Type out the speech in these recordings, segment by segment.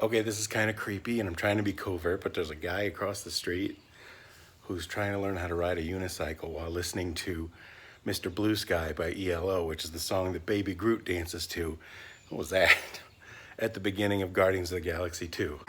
Okay, this is kind of creepy and I'm trying to be covert, but there's a guy across the street who's trying to learn how to ride a unicycle while listening to Mr. Blue Sky by ELO, which is the song that Baby Groot dances to. What was that? At the beginning of Guardians of the Galaxy 2.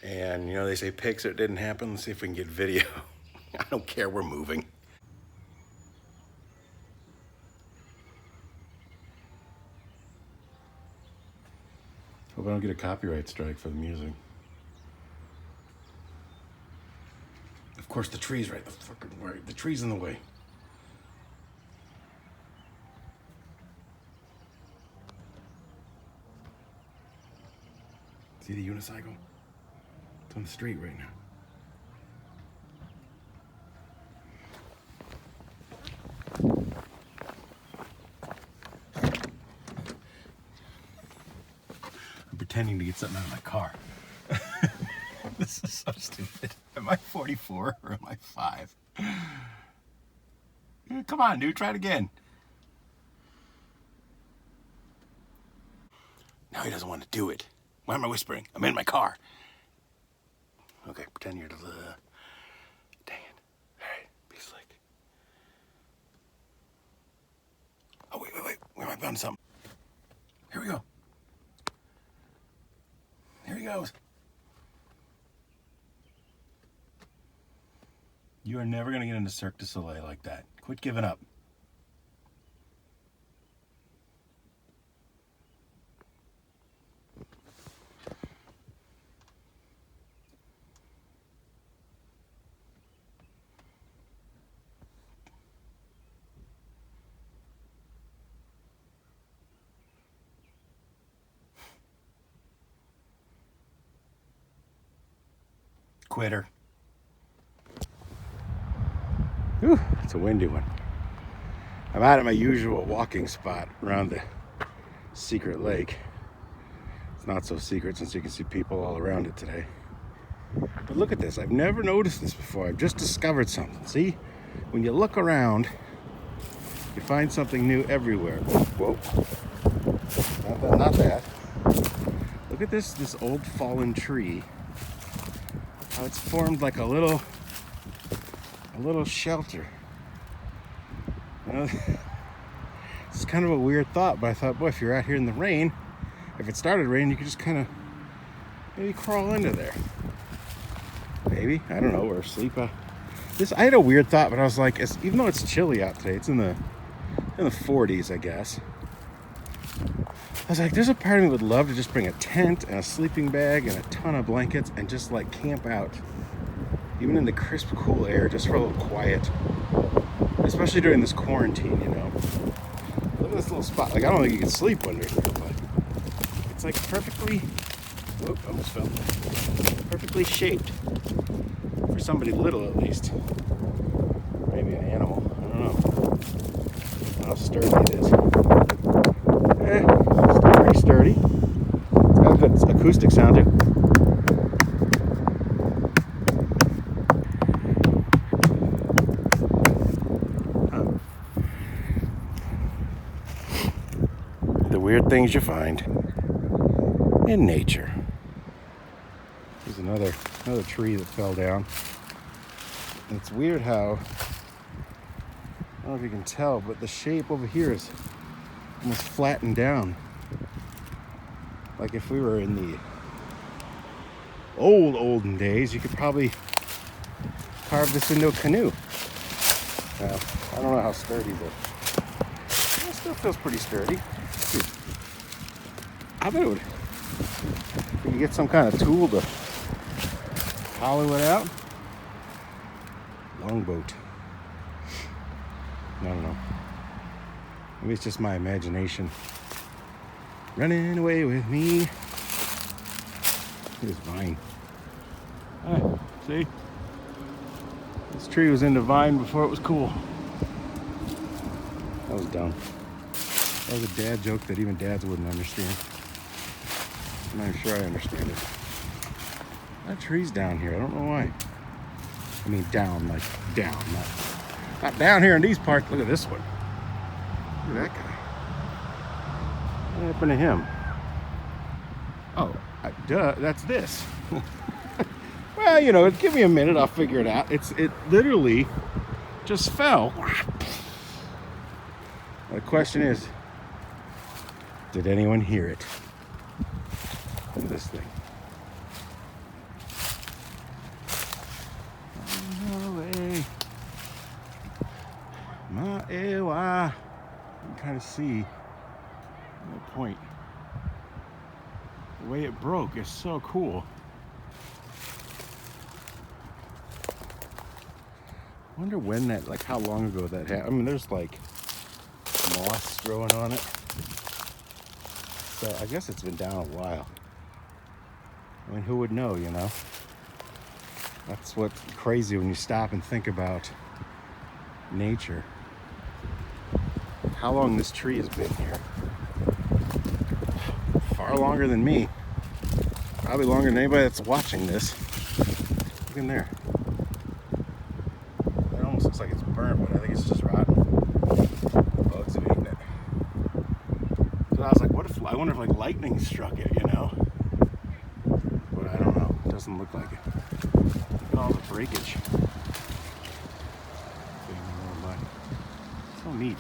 And you know, they say Pixar didn't happen. Let's see if we can get video. I don't care, we're moving. Hope I don't get a copyright strike for the music. Of course, the tree's right the fucking way. The tree's in the way. See the unicycle? It's on the street right now. I'm pretending to get something out of my car. This is so stupid. Am I 44 or am I 5? Come on, dude, try it again. Now he doesn't want to do it. Why am I whispering? I'm in my car. Okay, pretend you're the... Dang it. Alright, be slick. Oh, wait. We might find something. Here we go. Here he goes. You are never going to get into Cirque du Soleil like that. Quit giving up. Quitter. Whew, it's a windy one. I'm out at my usual walking spot around the secret lake. It's not so secret since you can see people all around it today. But look at this. I've never noticed this before. I've just discovered something. See? When you look around, you find something new everywhere. Whoa. Not that. Look at this old fallen tree. How it's formed like a little shelter. You know, it's kind of a weird thought, but I thought, boy, if you're out here in the rain, if it started raining, you could just kind of maybe crawl into there. Maybe, I don't know, or sleep. I had a weird thought, but I was like, even though it's chilly out today, it's in the 40s, I guess. I was like, there's a part of me that would love to just bring a tent and a sleeping bag and a ton of blankets and just like camp out, even in the crisp, cool air, just for a little quiet, especially during this quarantine, you know. Look at this little spot. Like, I don't think you can sleep under here, but it's like perfectly, whoop, almost fell. Perfectly shaped for somebody little, at least. Maybe an animal. I don't know how sturdy it is. Still pretty sturdy. It's got a good acoustic sound too. The weird things you find in nature. There's another tree that fell down. And it's weird how, I don't know if you can tell, but the shape over here is almost flattened down. Like if we were in the olden days, you could probably carve this into a canoe. Now, I don't know how sturdy, but it still feels pretty sturdy. I bet it would. If you get some kind of tool to hollow it out. Longboat. I don't know. Maybe it's just my imagination running away with me. Here's vine. Ah, see? This tree was into vine before it was cool. That was dumb. That was a dad joke that even dads wouldn't understand. I'm not even sure I understand it. That tree's down here. I don't know why. I mean down, like down, not down here in these parts. Look at this one. Look at that guy. What happened to him? Oh, duh, that's this. Well, you know, give me a minute, I'll figure it out. It literally just fell. The question is, did anyone hear it? Look at this thing. You can kind of see the point. The way it broke is so cool. I wonder when that, like how long ago that happened. I mean, there's like moss growing on it. So I guess it's been down a while. I mean, who would know, you know? That's what's crazy when you stop and think about nature. How long this tree has been here. Far longer than me. Probably longer than anybody that's watching this. Look in there. It almost looks like it's burnt, but I think it's just rotten. Bugs have eaten it. So I was like, I wonder if like lightning struck it, you know? But I don't know. It doesn't look like it. Look at all the breakage. So neat.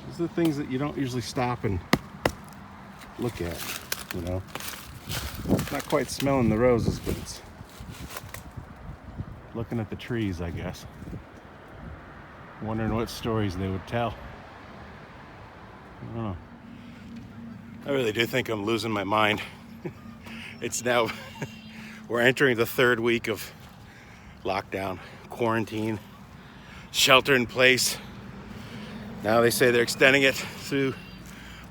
These are the things that you don't usually stop and look at, you know. It's not quite smelling the roses, but it's looking at the trees, I guess. Wondering what stories they would tell. I don't know. I really do think I'm losing my mind. It's now, we're entering the third week of lockdown, quarantine, shelter in place. Now they say they're extending it through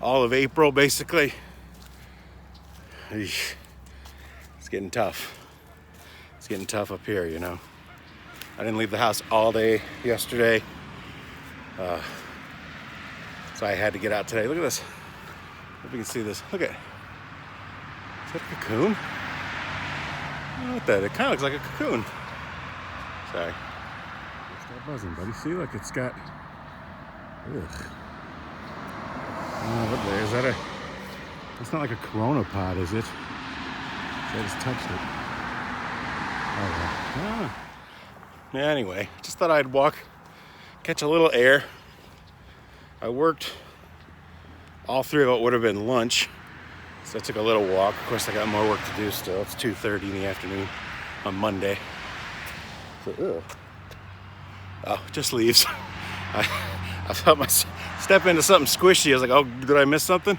all of April, basically. It's getting tough. It's getting tough up here, you know. I didn't leave the house all day yesterday. So I had to get out today. Look at this. Hope you can see this. Look at it. Is that a cocoon? I don't know what that is. It kind of looks like a cocoon. Sorry. Stop buzzing, buddy. See, look, it's got. Ugh. I don't know what there is. That a? It's not like a Corona pod, is it? So I just touched it. Oh, well. Yeah, anyway, just thought I'd walk, catch a little air. I worked all through what would have been lunch, so I took a little walk. Of course, I got more work to do still. It's 2:30 in the afternoon on Monday. So, oh, just leaves. I felt myself step into something squishy. I was like, oh, did I miss something?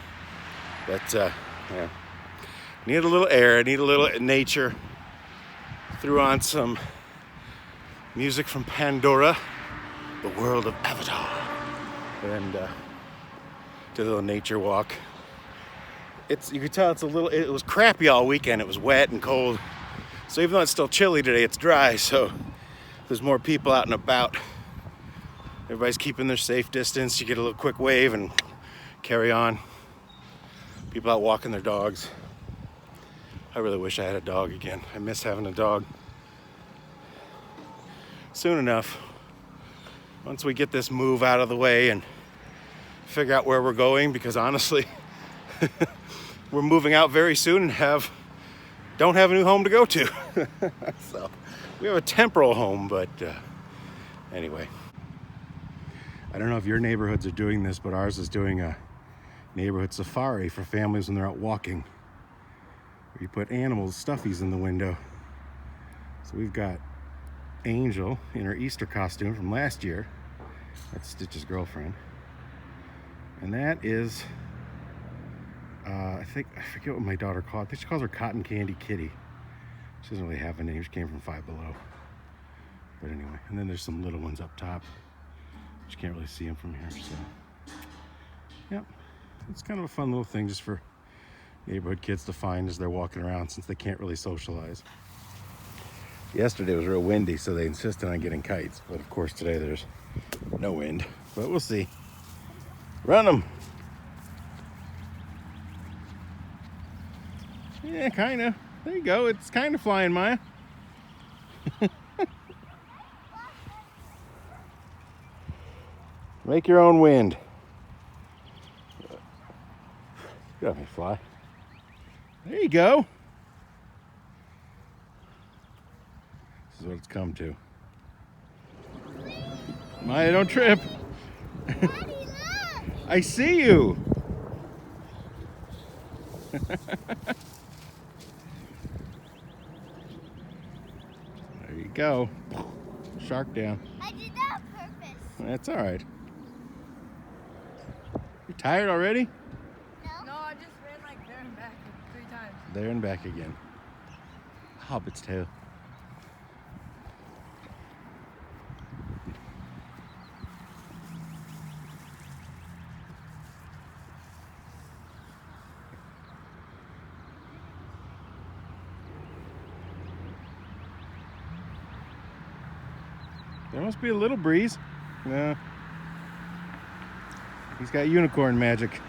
But, yeah. Need a little air. I need a little nature. Threw on some music from Pandora, the world of Avatar. And did a little nature walk. You could tell it was crappy all weekend. It was wet and cold. So even though it's still chilly today, it's dry. So there's more people out and about. Everybody's keeping their safe distance. You get a little quick wave and carry on. People out walking their dogs. I really wish I had a dog again. I miss having a dog. Soon enough, once we get this move out of the way and figure out where we're going, because honestly, we're moving out very soon and don't have a new home to go to. So we have a temporal home, but anyway. I don't know if your neighborhoods are doing this, but ours is doing a neighborhood safari for families when they're out walking. We put animals, stuffies in the window. So we've got Angel in her Easter costume from last year. That's Stitch's girlfriend. And that is, I forget what my daughter called. I think she calls her Cotton Candy Kitty. She doesn't really have a name. She came from Five Below. But anyway, and then there's some little ones up top. You can't really see them from here, so. Yep, it's kind of a fun little thing just for neighborhood kids to find as they're walking around, since they can't really socialize. Yesterday was real windy, so they insisted on getting kites, but of course today there's no wind, but we'll see. Run them. Yeah, kind of. There you go. It's kind of flying, Maya. Make your own wind. Get off me, fly. There you go. This is what it's come to. Maya, don't trip. Daddy, I see you. There you go. Shark down. I did that on purpose. That's all right. You tired already? No, I just ran like there and back 3 times. There and back again. Hobbit's tail. There must be a little breeze. No. He's got unicorn magic.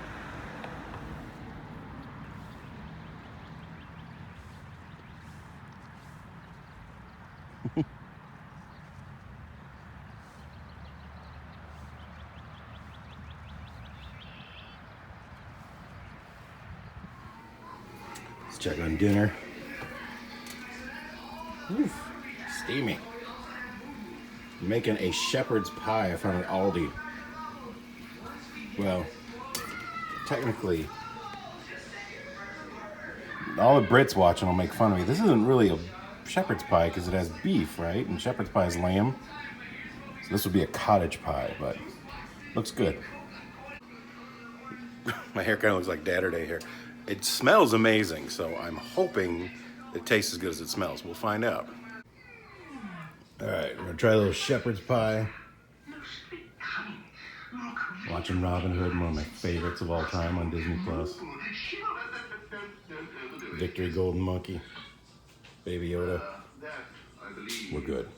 Let's check on dinner. Oof, steamy. I'm making a shepherd's pie I found at Aldi. Well, technically, all the Brits watching will make fun of me. This isn't really a shepherd's pie because it has beef, right? And shepherd's pie is lamb. So this would be a cottage pie, but looks good. My hair kind of looks like Dadder-Day hair. It smells amazing, so I'm hoping it tastes as good as it smells. We'll find out. All right, we're gonna try a little shepherd's pie. Watching Robin Hood, one of my favorites of all time on Disney Plus. Victory Golden Monkey, Baby Yoda. We're good.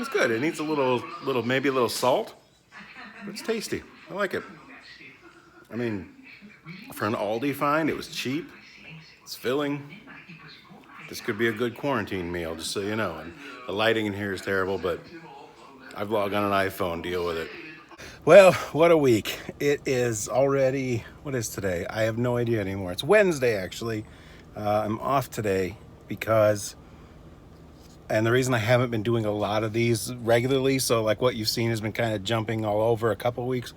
It's good. It needs a little, maybe a little salt, but it's tasty. I like it. I mean, for an Aldi find, it was cheap. It's filling. This could be a good quarantine meal, just so you know. And the lighting in here is terrible, but I vlog on an iPhone. Deal with it. Well, what a week. It is already, what is today? I have no idea anymore. It's Wednesday, actually. I'm off today because, and the reason I haven't been doing a lot of these regularly, so like what you've seen has been kind of jumping all over a couple weeks,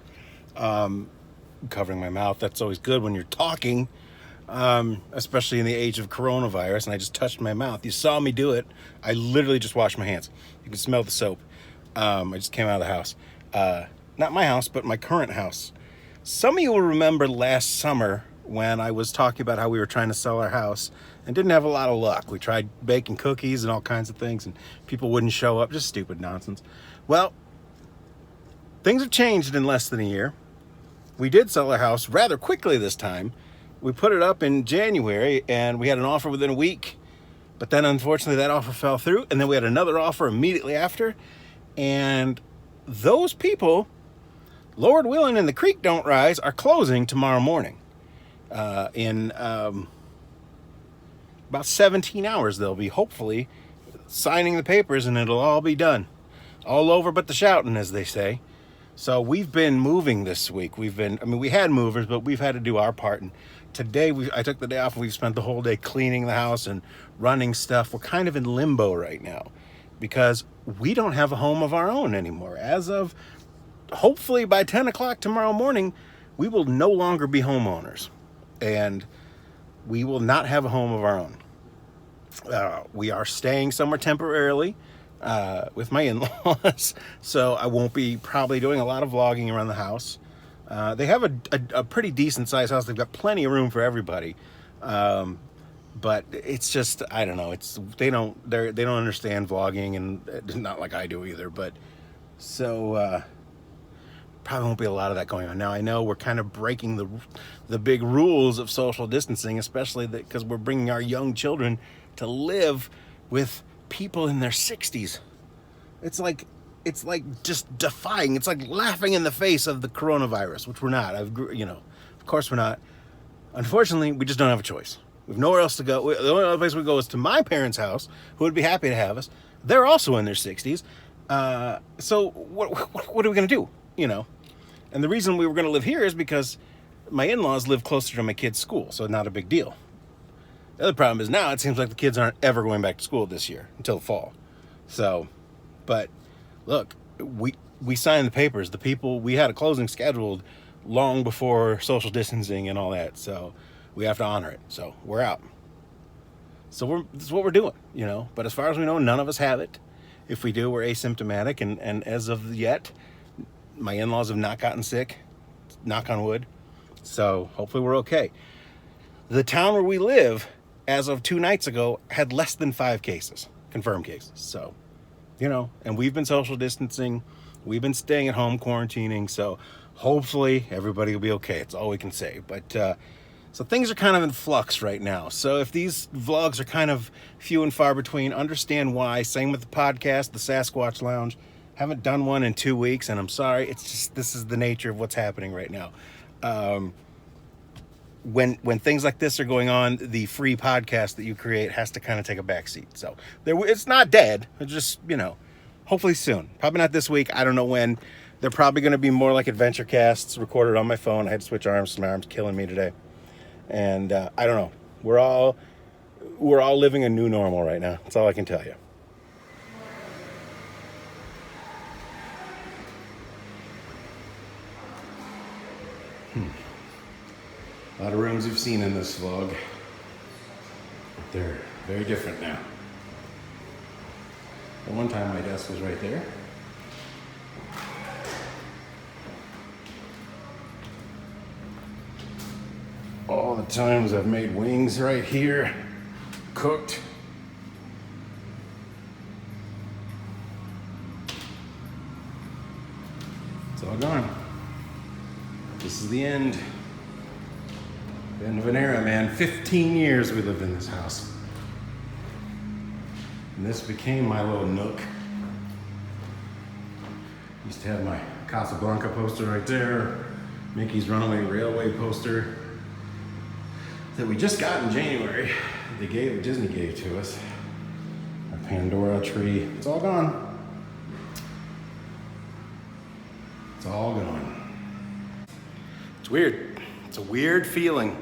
covering my mouth. That's always good when you're talking, especially in the age of coronavirus, and I just touched my mouth. You saw me do it. I literally just washed my hands. You can smell the soap. I just came out of the house. Not my house, but my current house. Some of you will remember last summer when I was talking about how we were trying to sell our house and didn't have a lot of luck. We tried baking cookies and all kinds of things, and people wouldn't show up. Just stupid nonsense. Well, things have changed in less than a year. We did sell our house rather quickly this time. We put it up in January, and we had an offer within a week. But then, unfortunately, that offer fell through, and then we had another offer immediately after. And those people, Lord willing and the creek don't rise, are closing tomorrow morning. In about 17 hours, they'll be hopefully signing the papers, and it'll all be done. All over but the shouting, as they say. So we've been moving this week. We had movers, but we've had to do our part. And today, I took the day off, and we've spent the whole day cleaning the house and running stuff. We're kind of in limbo right now because we don't have a home of our own anymore. As of, hopefully by 10 o'clock tomorrow morning, we will no longer be homeowners. And we will not have a home of our own. We are staying somewhere temporarily with my in-laws, so I won't be probably doing a lot of vlogging around the house. They have a pretty decent sized house. They've got plenty of room for everybody, but it's just, I don't know. They don't understand vlogging, and not like I do either. But so probably won't be a lot of that going on. Now I know we're kind of breaking the big rules of social distancing, especially because we're bringing our young children to live with people in their 60s. It's like just defying. It's like laughing in the face of the coronavirus, which we're not. Of course we're not. Unfortunately, we just don't have a choice. We have nowhere else to go. The only other place we go is to my parents' house, who would be happy to have us. They're also in their 60s. So what are we going to do? You know? And the reason we were going to live here is because my in-laws live closer to my kids' school, so not a big deal. The other problem is now it seems like the kids aren't ever going back to school this year until fall. So, but look, we signed the papers. The people, we had a closing scheduled long before social distancing and all that. So we have to honor it. So we're out. So this is what we're doing, you know. But as far as we know, none of us have it. If we do, we're asymptomatic. And as of yet, my in-laws have not gotten sick. Knock on wood. So hopefully we're okay. The town where we live, as of 2 nights ago, had less than 5 cases, confirmed cases. So, you know, and we've been social distancing. We've been staying at home, quarantining. So hopefully everybody will be okay. It's all we can say. But so things are kind of in flux right now. So if these vlogs are kind of few and far between, understand why. Same with the podcast, the Sasquatch Lounge. Haven't done one in 2 weeks, and I'm sorry. It's just, this is the nature of what's happening right now. When things like this are going on, the free podcast that you create has to kind of take a backseat. So it's not dead. It's just, you know, hopefully soon. Probably not this week. I don't know when. They're probably going to be more like adventure casts recorded on my phone. I had to switch arms. My arm's killing me today. And I don't know. We're all living a new normal right now. That's all I can tell you. A lot of rooms you've seen in this vlog, but they're very different now. At one time, my desk was right there. All the times I've made wings right here, cooked. It's all gone. This is the end. The end of an era, man. 15 years we lived in this house. And this became my little nook. Used to have my Casablanca poster right there, Mickey's Runaway Railway poster that we just got in January. Disney gave to us. Our Pandora tree. It's all gone. It's all gone. It's weird. It's a weird feeling.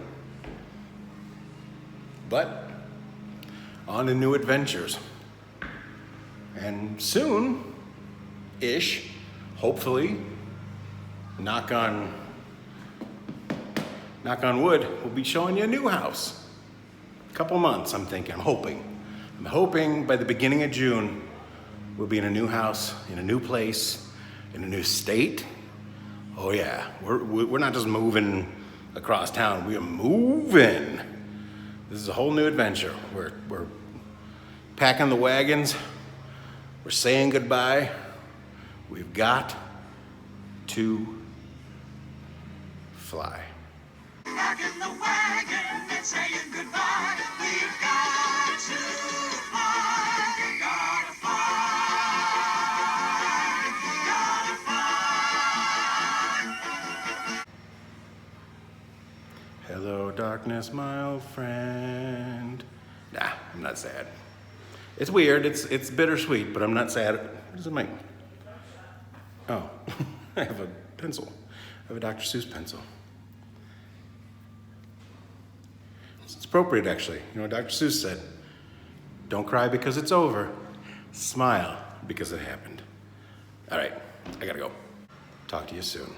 But on to new adventures. And soon-ish, hopefully, knock on wood, we'll be showing you a new house. A couple months, I'm thinking. I'm hoping by the beginning of June, we'll be in a new house, in a new place, in a new state. Oh yeah, we're not just moving across town, we are moving. This is a whole new adventure. We're packing the wagons. We're saying goodbye. We've got to fly. Packing the wagon and saying goodbye. We've got to fly. Gotta fly. Gotta fly. Hello, darkness, my old friend. Nah, I'm not sad. It's weird. It's bittersweet, but I'm not sad. What does it make? Oh, I have a pencil. I have a Dr. Seuss pencil. It's appropriate, actually. You know what Dr. Seuss said? Don't cry because it's over. Smile because it happened. All right, I gotta go. Talk to you soon.